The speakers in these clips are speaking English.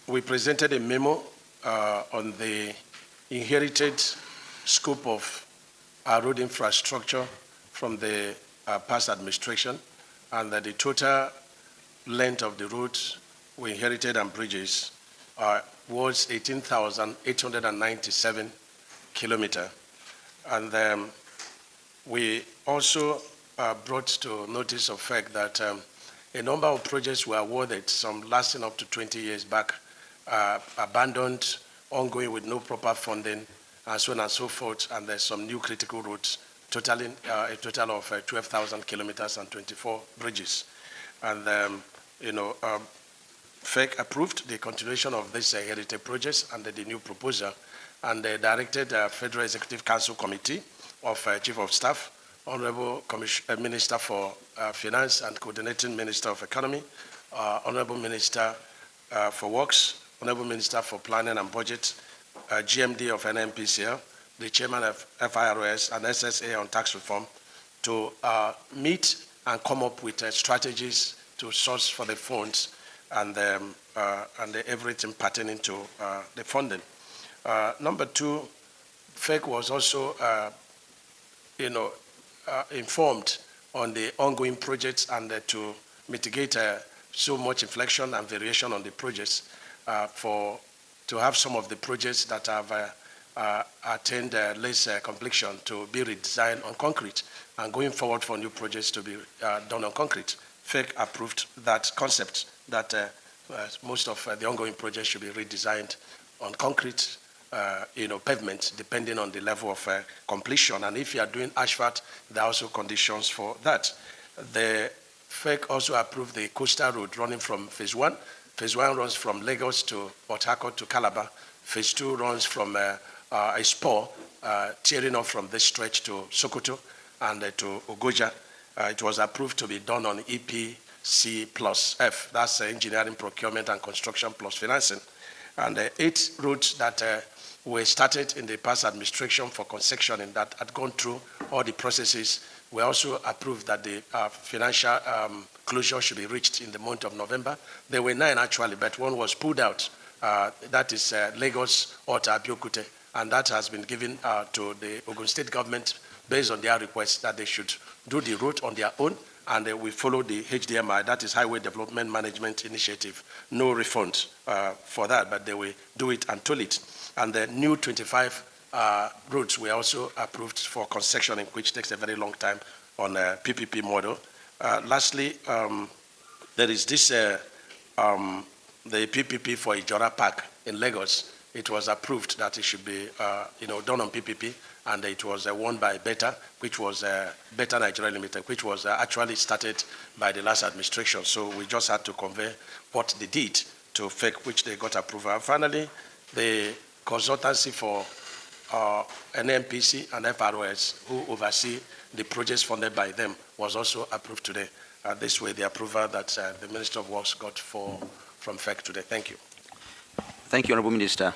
we presented a memo on the inherited scope of our road infrastructure from the past administration, and that the total length of the roads we inherited and bridges was 18,897 kilometers. And we also brought to notice of fact that a number of projects were awarded, some lasting up to 20 years back, abandoned, ongoing with no proper funding, and so on and so forth, and there's some new critical roads, totaling a total of 12,000 kilometers and 24 bridges. And, FEC approved the continuation of this heritage projects under the new proposal, and they directed the Federal Executive Council Committee of Chief of Staff, Honorable Minister for Finance and Coordinating Minister of Economy, Honorable Minister for Works, Honorable Minister for Planning and Budget, GMD of NMPCL, the Chairman of FIRS and SSA on tax reform, to meet and come up with strategies to source for the funds and everything pertaining to the funding. Number two, FEC was also, informed on the ongoing projects and to mitigate so much inflection and variation on the projects to have some of the projects that have attained less completion to be redesigned on concrete, and going forward for new projects to be done on concrete. FEC approved that concept that most of the ongoing projects should be redesigned on concrete, pavement, depending on the level of completion. And if you are doing asphalt, there are also conditions for that. The FEC also approved the coastal road running from phase 1. Phase 1 runs from Lagos to Port Harcourt to Calabar. Phase 2 runs from a spur, tearing off from this stretch to Sokoto and to Ogoja. It was approved to be done on EPC plus F. That's engineering, procurement, and construction plus financing. And 8 roads that were started in the past administration for concessioning that had gone through all the processes were also approved that the financial closure should be reached in the month of November. There were 9 actually, but one was pulled out. That is Lagos Ota Abiokute, and that has been given to the Ogun State government based on their request that they should do the route on their own, and we follow the HDMI, that is Highway Development Management Initiative. No refund for that, but they will do it and toll it. And the new 25 routes were also approved for concessioning, which takes a very long time on a PPP model. Lastly, there is this, the PPP for Ijora Park in Lagos. It was approved that it should be done on PPP, and it was won by Beta, which was Beta Nigeria Limited, which was actually started by the last administration. So we just had to convey what they did to FEC, which they got approval. And finally, the consultancy for NMPC and FROS, who oversee the projects funded by them, was also approved today. This way, the approval that the Minister of Works got from FEC today. Thank you. Thank you, Honorable Minister.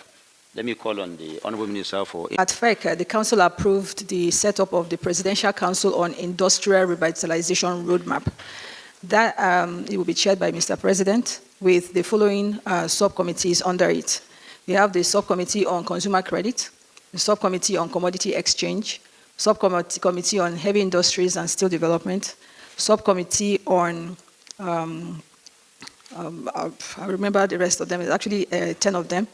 Let me call on the Honorable Minister for... At FEC, the Council approved the setup of the Presidential Council on Industrial Revitalization Roadmap. That it will be chaired by Mr. President with the following subcommittees under it. We have the Subcommittee on Consumer Credit, the Subcommittee on Commodity Exchange, Subcommittee on Heavy Industries and Steel Development, Subcommittee on... I remember the rest of them. It's actually 10 of them.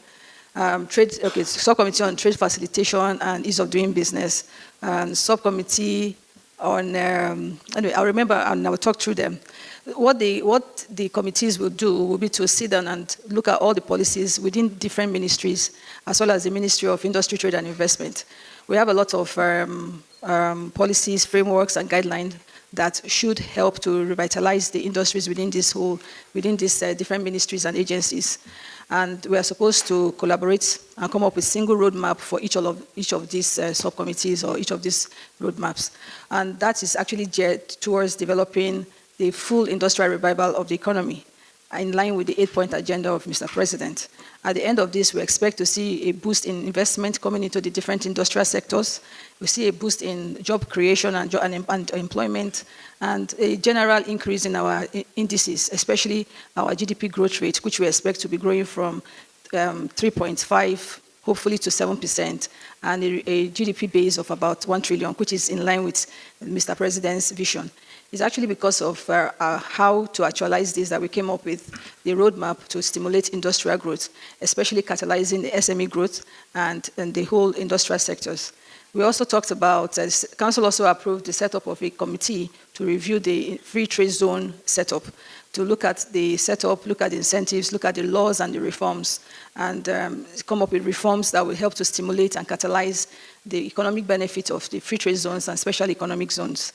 Subcommittee on Trade Facilitation and Ease of Doing Business, and Subcommittee on, anyway, I'll remember and I'll talk through them. What the committees will do will be to sit down and look at all the policies within different ministries, as well as the Ministry of Industry, Trade and Investment. We have a lot of policies, frameworks, and guidelines that should help to revitalize the industries within these different ministries and agencies. And we are supposed to collaborate and come up with a single roadmap for each of these subcommittees or each of these roadmaps. And that is actually geared towards developing the full industrial revival of the economy. in line with the 8-point agenda of Mr. President. At the end of this, we expect to see a boost in investment coming into the different industrial sectors. We see a boost in job creation and employment, and a general increase in our indices, especially our GDP growth rate, which we expect to be growing from 3.5, hopefully to 7%, and a GDP base of about 1 trillion, which is in line with Mr. President's vision. It's actually because of how to actualize this that we came up with the roadmap to stimulate industrial growth, especially catalyzing the SME growth and the whole industrial sectors. We also talked about, Council also approved the setup of a committee to review the free trade zone setup, to look at the setup, look at the incentives, look at the laws and the reforms, and come up with reforms that will help to stimulate and catalyze the economic benefit of the free trade zones and special economic zones.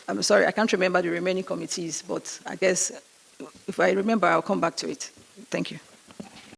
I'm sorry, I can't remember the remaining committees, but I guess if I remember, I'll come back to it. Thank you.